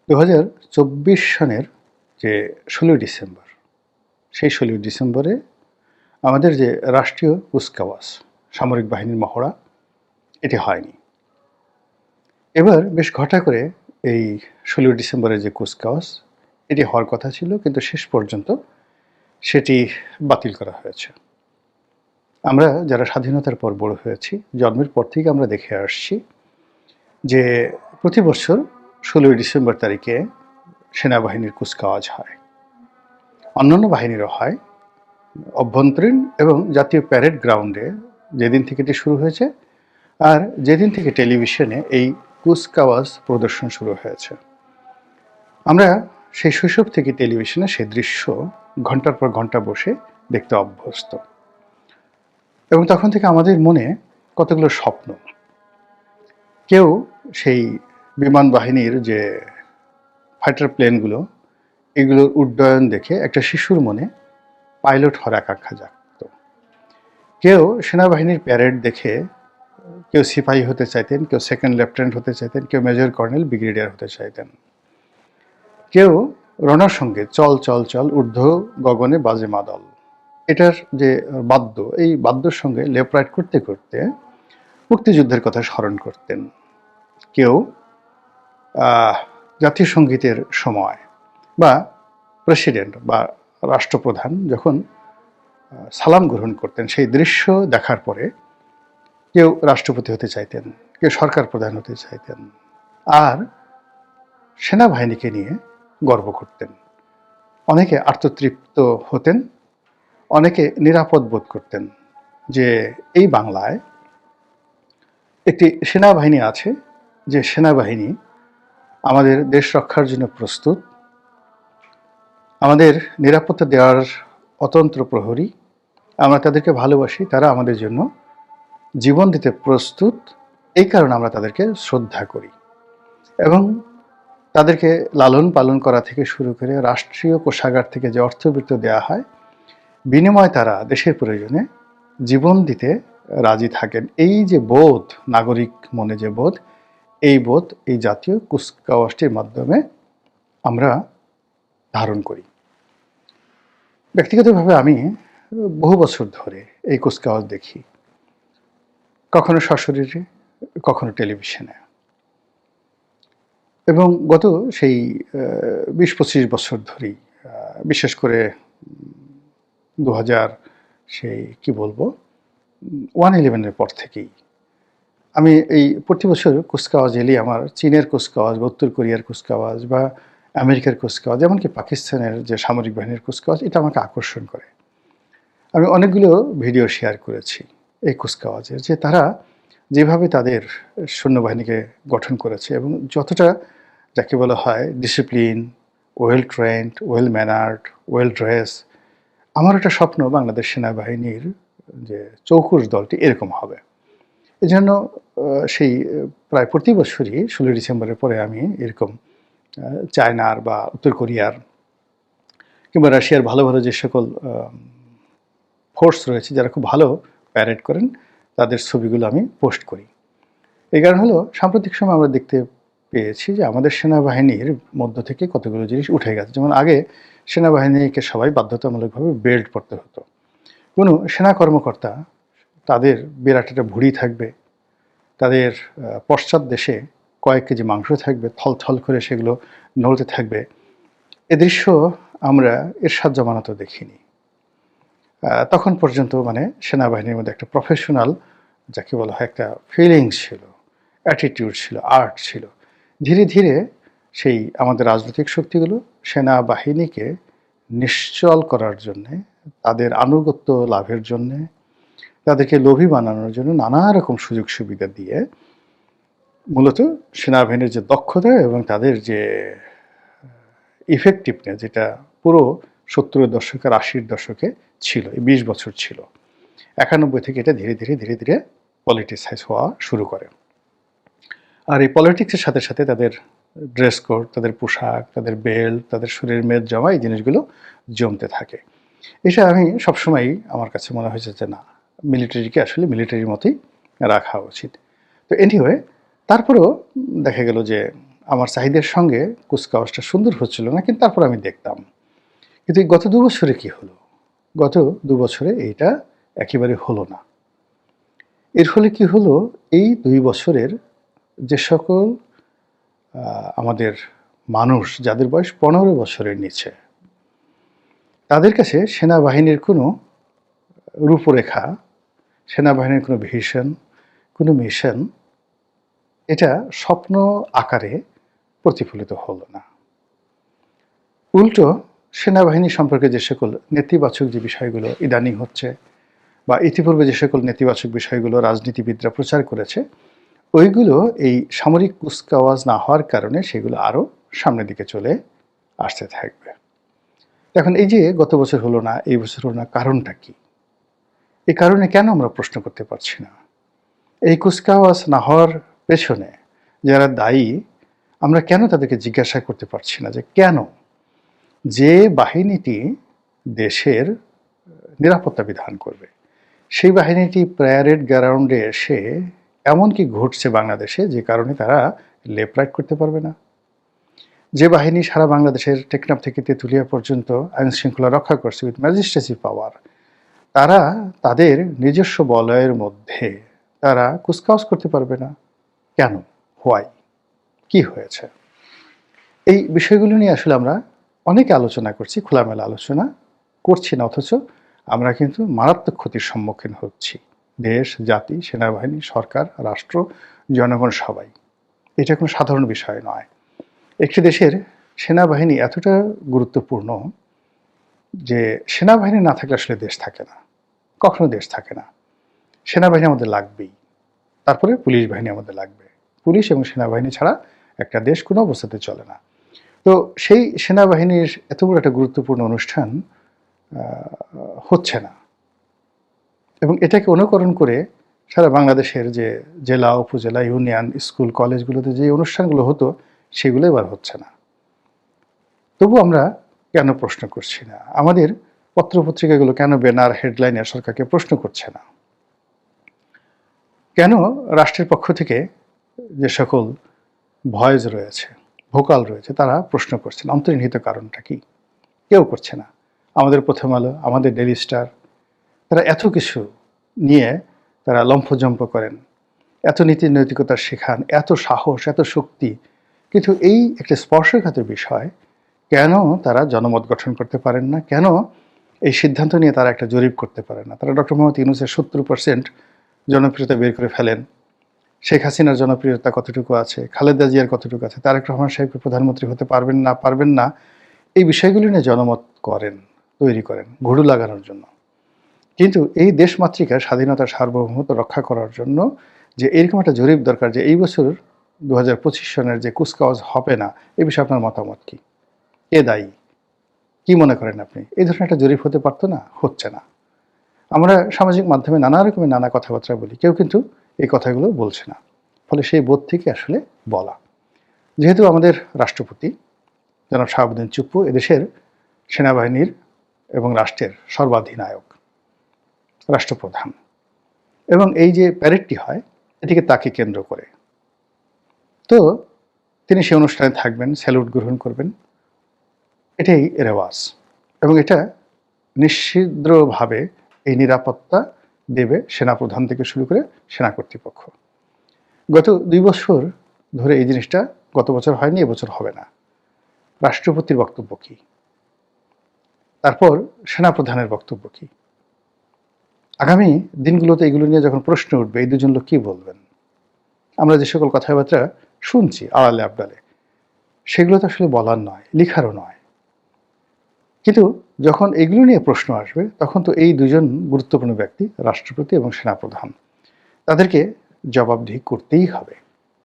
2024 সনের যে 16ই ডিসেম্বর, সেই 16ই ডিসেম্বরে আমাদের যে রাষ্ট্রীয় কুচকাওয়াজ, সামরিক বাহিনীর মহড়া, এটি হয়নি। এবার বেশ ঘটা করে এই 16ই ডিসেম্বরের যে কুচকাওয়াজ, এটি হওয়ার কথা ছিল, কিন্তু শেষ পর্যন্ত সেটি বাতিল করা হয়েছে। আমরা যারা স্বাধীনতার পর বড় হয়েছি, জন্মের পর থেকে আমরা দেখে আসছি যে প্রতি বছর 16ই ডিসেম্বর তারিখে সেনাবাহিনীর কুচকাওয়াজ হয়, অন্যান্য বাহিনীরও হয়। অভ্যন্তরীণ এবং জাতীয় প্যারেড গ্রাউন্ডে যেদিন থেকে এটি শুরু হয়েছে, আর যেদিন থেকে টেলিভিশনে এই কুচকাওয়াজ প্রদর্শন শুরু হয়েছে, আমরা সেই শৈশব থেকে টেলিভিশনে সেই দৃশ্য ঘন্টার পর ঘন্টা বসে দেখতে অভ্যস্ত। এবং তখন থেকে আমাদের মনে কতগুলো স্বপ্ন। কেউ সেই বিমান বাহিনীর যে ফাইটার প্লেনগুলো, এগুলোর উড্ডয়ন দেখে একটা শিশুর মনে পাইলট হওয়ার আকাঙ্ক্ষা জাগত। কেউ সেনাবাহিনীর প্যারেড দেখে কেউ সিপাহী হতে চাইতেন, কেউ সেকেন্ড লেফটেন্যান্ট হতে চাইতেন, কেউ মেজর কর্নেল, ব্রিগেডিয়ার হতে চাইতেন। কেউ রণসঙ্গীত চল চল চল ঊর্ধ্ব গগনে বাজে মাদল, এটার যে বাদ্য, এই বাদ্যর সঙ্গে লেফট রাইট করতে করতে মুক্তিযুদ্ধের কথা স্মরণ করতেন। কেউ জাতীয় সঙ্গীতের সময় বা প্রেসিডেন্ট বা রাষ্ট্রপ্রধান যখন সালাম গ্রহণ করতেন, সেই দৃশ্য দেখার পরে কেউ রাষ্ট্রপতি হতে চাইতেন, কেউ সরকার প্রধান হতে চাইতেন, আর সেনাবাহিনীকে নিয়ে গর্ব করতেন। অনেকে আত্মতৃপ্ত হতেন, অনেকে নিরাপদ বোধ করতেন যে এই বাংলায় একটি সেনাবাহিনী আছে, যে সেনাবাহিনী আমাদের দেশ রক্ষার জন্য প্রস্তুত, আমাদের নিরাপত্তা দেওয়ার অতন্ত্র প্রহরী। আমরা তাদেরকে ভালোবাসি, তারা আমাদের জন্য জীবন দিতে প্রস্তুত, এই কারণে আমরা তাদেরকে শ্রদ্ধা করি। এবং তাদেরকে লালন পালন করা থেকে শুরু করে রাষ্ট্রীয় কোষাগার থেকে যে অর্থবৃত্ত দেওয়া হয়, বিনিময়ে তারা দেশের প্রয়োজনে জীবন দিতে রাজি থাকেন। এই যে বোধ, নাগরিক মনে যে বোধ, এই বোধ এই জাতীয় কুচকাওয়াজটির মাধ্যমে আমরা ধারণ করি। ব্যক্তিগতভাবে আমি বহু বছর ধরে এই কুচকাওয়াজ দেখি, কখনো সশরীরে, কখনো টেলিভিশনে। এবং গত সেই 20-25 বছর ধরেই, বিশেষ করে 2000 সেই কি বলবো 1/11-এর পর থেকেই আমি এই প্রতি বছর কুচকাওয়াজ এলেই আমার চীনের কুচকাওয়াজ বা উত্তর কোরিয়ার কুচকাওয়াজ বা আমেরিকার কুচকাওয়াজ, এমনকি পাকিস্তানের যে সামরিক বাহিনীর কুচকাওয়াজ, এটা আমাকে আকর্ষণ করে। আমি অনেকগুলো ভিডিও শেয়ার করেছি এই কুচকাওয়াজের, যে তারা যেভাবে তাদের সৈন্যবাহিনীকে গঠন করেছে এবং যতটা যাকে বলা হয় discipline, well trend, well ম্যানার্ড, well dress. আমার একটা স্বপ্ন বাংলাদেশ সেনাবাহিনীর যে চৌকুশ দলটি এরকম হবে। এই জন্য সেই প্রায় প্রতি বছরই 16 ডিসেম্বরের পরে আমি এরকম চায়নার বা উত্তর কোরিয়ার কিংবা রাশিয়ার ভালো ভালো যে সকল ফোর্স রয়েছে যারা খুব ভালো প্যারেড করেন, তাদের ছবিগুলো আমি পোস্ট করি। এই কারণ হলো সাম্প্রতিক সময় আমরা দেখতে পেয়েছি যে আমাদের সেনাবাহিনীর মধ্য থেকে কতগুলো জিনিস উঠে গেছে। যেমন আগে সেনাবাহিনীকে সবাই বাধ্যতামূলকভাবে বেল্ট পরতে হতো। কোনো সেনা কর্মকর্তা তাদের বিরাট একটা ভুঁড়ি থাকবে, তাদের পশ্চাৎ দেশে কয়েক কেজি মাংস থাকবে, থলথল করে সেগুলো নড়তে থাকবে। এ দৃশ্য আমরা এরশাদ জামানাতেও দেখিনি। তখন পর্যন্ত মানে সেনাবাহিনীর মধ্যে একটা প্রফেশনাল যাকে বলা হয় একটা ফিলিংস ছিল, অ্যাটিটিউড ছিল, আর্ট ছিল। ধীরে ধীরে সেই আমাদের রাজনৈতিক শক্তিগুলো সেনাবাহিনীকে নিশ্চল করার জন্যে, তাদের আনুগত্য লাভের জন্যে, তাদেরকে লোভী বানানোর জন্য নানা রকম সুযোগ সুবিধা দিয়ে মূলত সেনাবাহিনীর যে দক্ষতা এবং তাদের যে ইফেক্টিভনেস, যেটা পুরো 70-এর দশকের 80-এর দশকে ছিল, এই 20 বছর ছিল, 91 থেকে এটা ধীরে ধীরে ধীরে ধীরে পলিটিসাইজ হওয়া শুরু করে। আর এই পলিটিক্সের সাথে সাথে তাদের ড্রেস কোড, তাদের পোশাক, তাদের বেল্ট, তাদের শরীরের মেদ জমা, এই জিনিসগুলো জমতে থাকে। এটা আমি সবসময়ই আমার কাছে মনে হয়েছে যে না, মিলিটারিকে আসলে মিলিটারির মতোই রাখা উচিত। তো এনিওয়ে, তারপরেও দেখা গেল যে আমার চাহিদার সঙ্গে কুচকাওয়াজটা সুন্দর হচ্ছিল না, কিন্তু তারপর আমি দেখতাম। কিন্তু এই গত ২ বছরে কি হলো? গত ২ বছরে এইটা একেবারে হলো না। এর ফলে কি হলো? এই ২ বছরের যে সকল আমাদের মানুষ যাদের বয়স ১৫ বছরের নিচে, তাদের কাছে সেনাবাহিনীর কোনো রূপরেখা, সেনাবাহিনীর কোনো ভিশন, কোনো মিশন, এটা স্বপ্ন আকারে প্রতিফলিত হলো না। উল্টো সেনাবাহিনী সম্পর্কে যে সকল নেতিবাচক যে বিষয়গুলো ইদানিং হচ্ছে, বা ইতিপূর্বে যে সকল নেতিবাচক বিষয়গুলো রাজনীতিবিদরা প্রচার করেছে, ওইগুলো এই সামরিক কুচকাওয়াজ না হওয়ার কারণে সেগুলো আরও সামনের দিকে চলে আসতে থাকবে। এখন এই যে গত বছর হলো না, এই বছর হলো না, কারণটা কি? এই কারণে কেন আমরা প্রশ্ন করতে পারছি না? এই কুচকাওয়াজ না হওয়ার পেছনে যারা দায়ী, আমরা কেন তাদেরকে জিজ্ঞাসা করতে পারছি না যে কেন? যে বাহিনীটি দেশের নিরাপত্তা বিধান করবে, সেই বাহিনীটি প্যারেড গ্রাউন্ডে এসে এমন কি ঘটছে বাংলাদেশে যে কারণে তারা লেফট রাইট করতে পারবে না? যে বাহিনী সারা বাংলাদেশের টেকনাফ থেকে তেঁতুলিয়া পর্যন্ত আইন শৃঙ্খলা রক্ষা করছে উইথ ম্যাজিস্ট্রেসি পাওয়ার, তারা তাদের নিজস্ব বলয়ের মধ্যে তারা কুচকাওয়াজ করতে পারবে না কেন? হোয়াই? কি হয়েছে? এই বিষয়গুলো নিয়ে আসলে আমরা অনেকে আলোচনা করছি, খোলামেলা আলোচনা করছি না, অথচ আমরা কিন্তু মারাত্মক ক্ষতির সম্মুখীন হচ্ছি। দেশ, জাতি, সেনাবাহিনী, সরকার, রাষ্ট্র, জনগণ সবাই। এটা কোনো সাধারণ বিষয় নয়। একটি দেশের সেনাবাহিনী এতটা গুরুত্বপূর্ণ যে সেনাবাহিনী না থাকলে আসলে দেশ থাকে না, কখনো দেশ থাকে না। সেনাবাহিনী আমাদের লাগবেই, তারপরে পুলিশ বাহিনী আমাদের লাগবে। পুলিশ এবং সেনাবাহিনী ছাড়া একটা দেশ কোনো অবস্থাতে চলে না। তো সেই সেনাবাহিনীর এত বড় একটা গুরুত্বপূর্ণ অনুষ্ঠান হচ্ছে না, এবং এটাকে অনুকরণ করে সারা বাংলাদেশের যে জেলা, উপজেলা, ইউনিয়ন, স্কুল, কলেজগুলোতে যে অনুষ্ঠানগুলো হতো সেগুলো এবার হচ্ছে না। তবু আমরা কেন প্রশ্ন করছি না? আমাদের পত্রপত্রিকাগুলো কেন ব্যানার, হেডলাইনে সরকারকে প্রশ্ন করছে না? কেন রাষ্ট্রের পক্ষ থেকে যে সকল ভয়েস রয়েছে, ভোকাল রয়েছে, তারা প্রশ্ন করছে না? অন্তর্নিহিত কারণটা কি? কেউ করছে না। আমাদের প্রথম আলো, আমাদের ডেইলি স্টার, তারা এত কিছু নিয়ে তারা লম্ফজম্প করেন, এত নীতি নৈতিকতা শেখান, এত সাহস, এত শক্তি, কিন্তু এই একটা স্পর্শকাতর বিষয় কেন তারা জনমত গঠন করতে পারেন না? কেন এই সিদ্ধান্ত নিয়ে তারা একটা জরিপ করতে পারেন না? তারা ডক্টর মোহাম্মদ ইউনূসের ৭০% জনপ্রিয়তা বের করে ফেলেন, শেখ হাসিনার জনপ্রিয়তা কতটুকু আছে, খালেদা জিয়ার কতটুকু আছে, তারেক রহমান সাহেবকে প্রধানমন্ত্রী হতে পারবেন না পারবেন না, এই বিষয়গুলি নিয়ে জনমত করেন, তৈরি করেন ঘুড়ু লাগানোর জন্য। কিন্তু এই দেশমাতৃকার স্বাধীনতার সার্বভৌমত্ব রক্ষা করার জন্য যে এরকম একটা জরিপ দরকার, যে এই বছর ২০২৫ সনের যে কুচকাওয়াজ হবে না, এ বিষয়ে আপনার মতামত কি? কে দায়ী? কি মনে করেন আপনি? এই ধরনের একটা জরিপ হতে পারতো না? হচ্ছে না। আমরা সামাজিক মাধ্যমে নানা রকমের নানা কথাবার্তা বলি, কেউ কিন্তু এই কথাগুলো বলছে না। ফলে সেই বোধ থেকে আসলে বলা। যেহেতু আমাদের রাষ্ট্রপতি জনাব শাহাবুদ্দিন চুপ্পু এদেশের সেনাবাহিনীর এবং রাষ্ট্রের সর্বাধিনায়ক, রাষ্ট্রপ্রধান, এবং এই যে প্যারেডটি হয় এটিকে তাকে কেন্দ্র করে, তো তিনি সে অনুষ্ঠানে থাকবেন, স্যালুট গ্রহণ করবেন, এটাই রেওয়াজ, এবং এটা নিশ্ছিদ্রভাবে এই নিরাপত্তা দেবে সেনাপ্রধান থেকে শুরু করে সেনা কর্তৃপক্ষ। গত ২ বছর ধরে এই জিনিসটা গত বছর হয়নি, এবছর হবে না। রাষ্ট্রপতির বক্তব্য কি? তারপর সেনাপ্রধানের বক্তব্য কি? আগামী দিনগুলোতে এগুলো নিয়ে যখন প্রশ্ন উঠবে, এই দুজন লোক কী বলবেন? আমরা যে সকল কথাবার্তা শুনছি আড়ালে আবডালে, সেগুলো তো আসলে বলার নয়, লিখারও নয়। কিন্তু যখন এগুলো নিয়ে প্রশ্ন আসবে, তখন তো এই দুজন গুরুত্বপূর্ণ ব্যক্তি, রাষ্ট্রপতি এবং সেনাপ্রধান, তাদেরকে জবাবদিহি করতেই হবে।